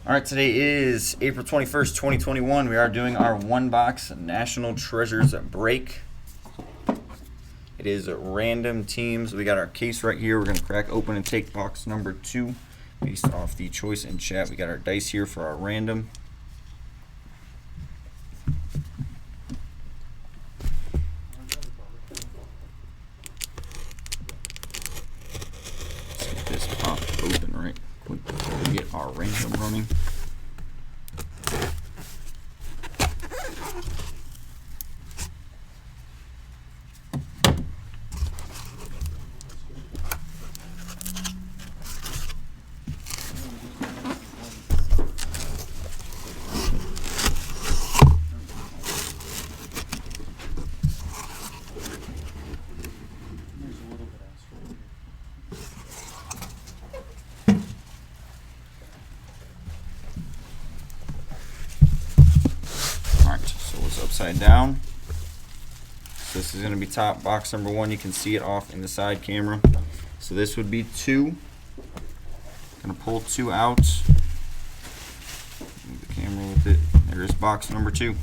All right, today is April 21st, 2021. We are doing our one box National Treasures break. It is random teams. We got our case right here. We're going to crack open and take box number 2 based off the choice in chat. We got our dice here for our random. Let's get this popped open right quick before we get our random running. Upside down. So this is going to be top box number 1. You can see it off in the side camera. So this would be 2. Going to pull 2 out. Move the camera with it. There's box number 2.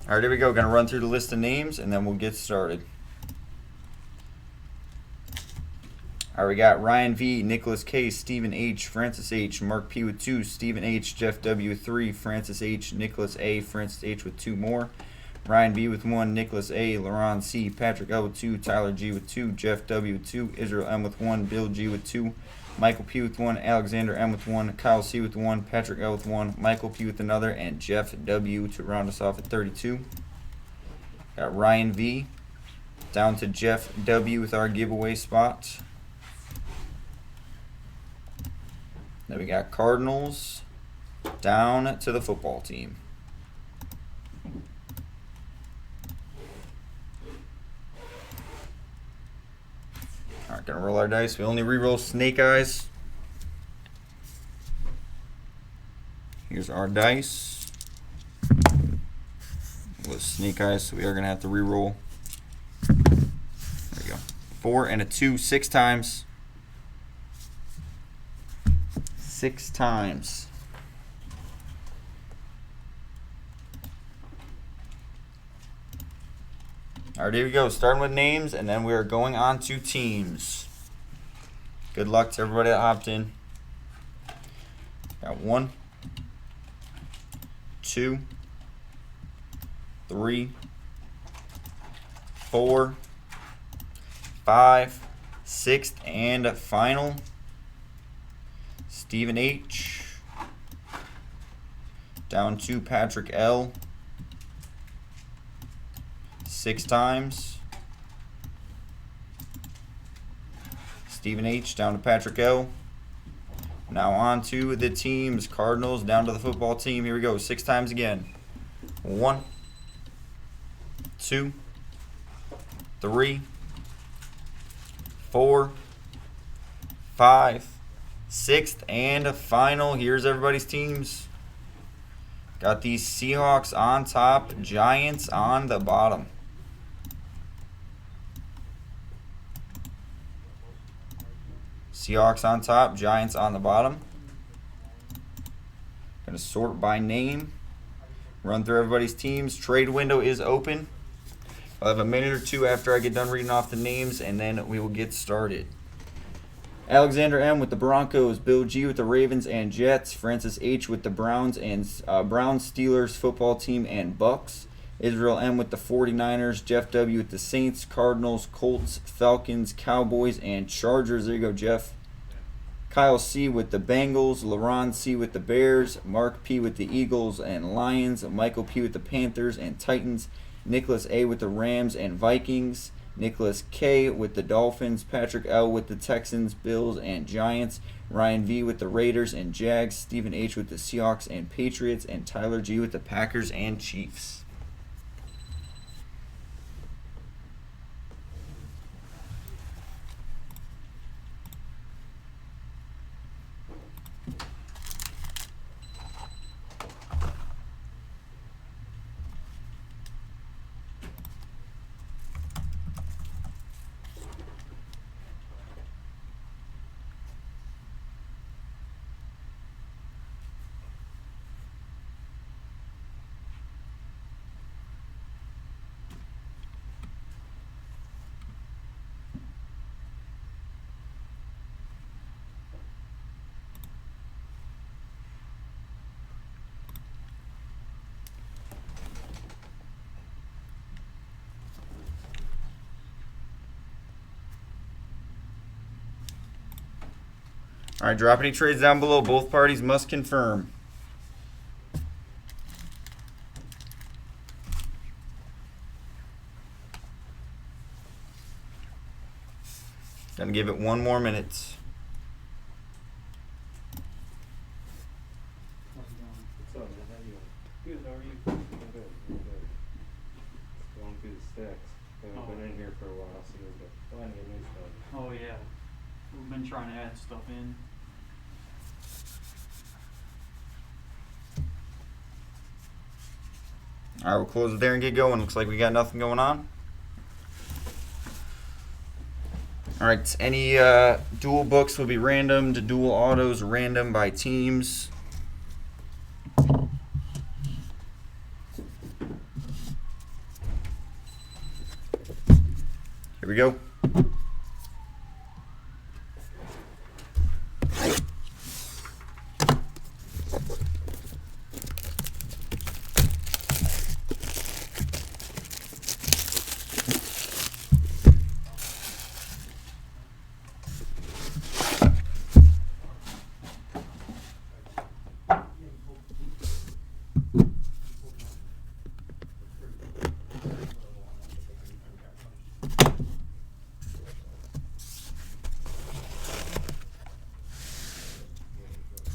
All right, here we go. Going to run through the list of names, and then we'll get started. All right, we got Ryan V, Nicholas K, Stephen H, Francis H, Mark P with 2, Stephen H, Jeff W with 3, Francis H, Nicholas A, Francis H with 2 more, Ryan B with 1, Nicholas A, Laron C, Patrick L with 2, Tyler G with 2, Jeff W with 2, Israel M with 1, Bill G with 2, Michael P with 1, Alexander M with 1, Kyle C with 1, Patrick L with 1, Michael P with another, and Jeff W to round us off at 32. Got Ryan V down to Jeff W with our giveaway spot. Then we got Cardinals down to the football team. Alright, gonna roll our dice. We only re-roll snake eyes. Here's our dice. With snake eyes, so we are gonna have to re-roll. There we go. 4 and a 2, 6 times. 6 times. Alright, here we go. Starting with names, and then we are going on to teams. Good luck to everybody that hopped in. Got 1, 2, 3, 4, 5, 6th, and final. Stephen H. Down to Patrick L. 6 times. Stephen H. down to Patrick L. Now on to the teams. Cardinals down to the football team. Here we go. 6 times again. 1, 2, 3, 4, 5, 6th, and a final. Here's everybody's teams. Got the Seahawks on top, Giants on the bottom. Seahawks on top, Giants on the bottom. Going to sort by name. Run through everybody's teams. Trade window is open. I'll have a minute or 2 after I get done reading off the names, and then we will get started. Alexander M with the Broncos, Bill G with the Ravens and Jets, Francis H with the Browns and Browns, Steelers football team and Bucks, Israel M with the 49ers, Jeff W with the Saints, Cardinals, Colts, Falcons, Cowboys, and Chargers. There you go, Jeff. Kyle C with the Bengals, Laron C with the Bears, Mark P with the Eagles and Lions, Michael P with the Panthers and Titans, Nicholas A with the Rams and Vikings, Nicholas K with the Dolphins, Patrick L with the Texans, Bills, and Giants, Ryan V with the Raiders and Jags, Stephen H with the Seahawks and Patriots, and Tyler G with the Packers and Chiefs. All right, drop any trades down below. Both parties must confirm. Gonna give it 1 more minute. What's up, man? How you doing? Good, how are you? Good. Going through the stacks. Haven't been in here for a while, so we've got plenty of new stuff. Oh yeah, we've been trying to add stuff in. All right, we'll close it there and get going. Looks like we got nothing going on. All right, any dual books will be random. To dual autos, random by teams. Here we go.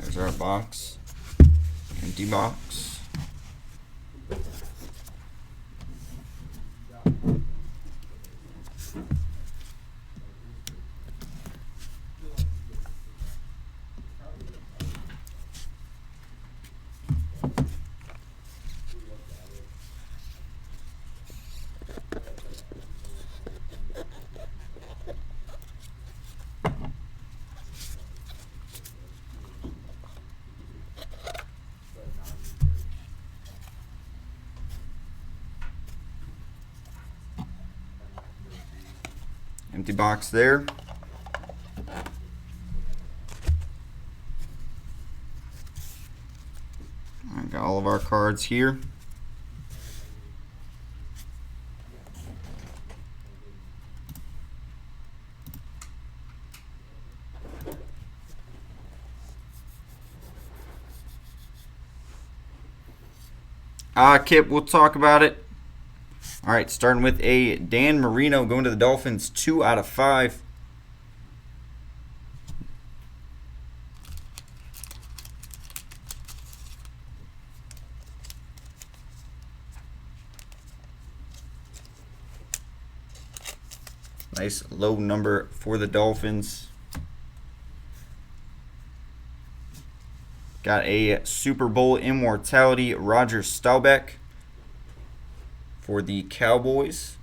There's our box. Empty box. Empty box there. I got all of our cards here. Kip, we'll talk about it. All right, starting with a Dan Marino going to the Dolphins, 2 out of 5. Nice low number for the Dolphins. Got a Super Bowl immortality, Roger Staubach for the Cowboys.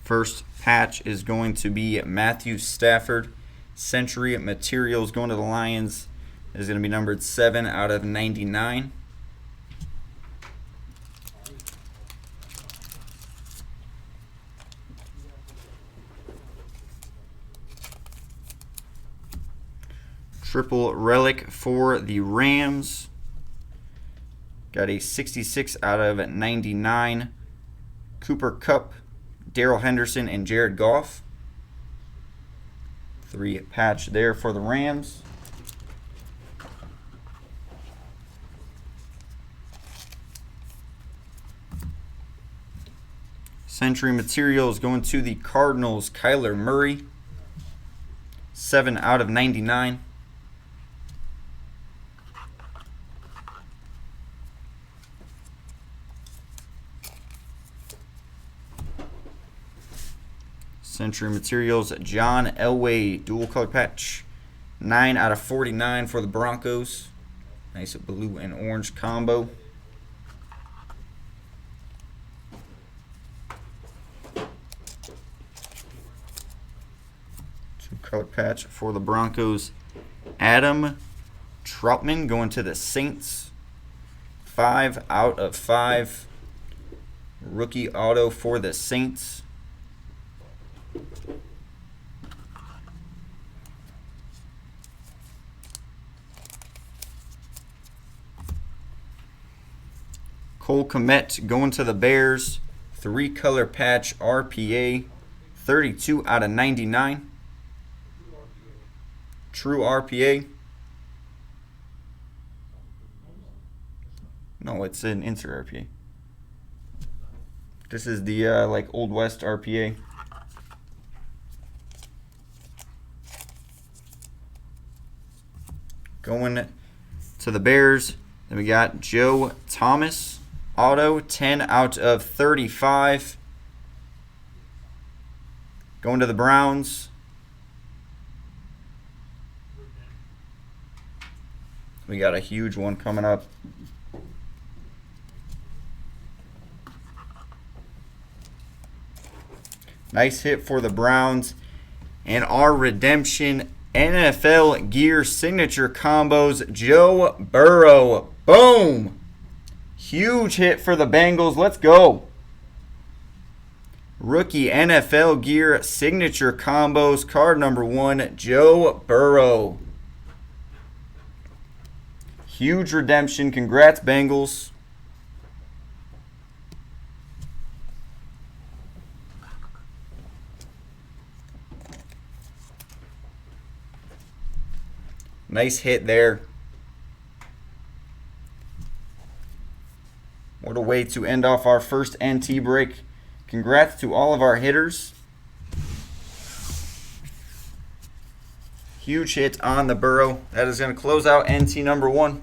First patch is going to be Matthew Stafford. Century Materials going to the Lions is going to be numbered 7 out of 99. Triple relic for the Rams. Got a 66 out of 99. Cooper Kupp, Darrell Henderson, and Jared Goff. 3 patch there for the Rams. Century Materials going to the Cardinals, Kyler Murray. 7 out of 99. Century Materials, John Elway, dual color patch. 9 out of 49 for the Broncos. Nice blue and orange combo. Color patch for the Broncos. Adam Troutman going to the Saints. 5 out of 5. Rookie auto for the Saints. Cole Kmet going to the Bears. 3-color patch RPA. 32 out of 99. True RPA. No, it's an insert RPA. This is the like Old West RPA. Going to the Bears. Then we got Joe Thomas. Auto, 10 out of 35. Going to the Browns. We got a huge one coming up. Nice hit for the Browns. And our redemption NFL gear signature combos, Joe Burrow. Boom! Huge hit for the Bengals. Let's go. Rookie NFL gear signature combos, card number 1, Joe Burrow. Huge redemption. Congrats, Bengals. Nice hit there. What a way to end off our first NT break. Congrats to all of our hitters. Huge hit on the Burrow. That is going to close out NT number 1.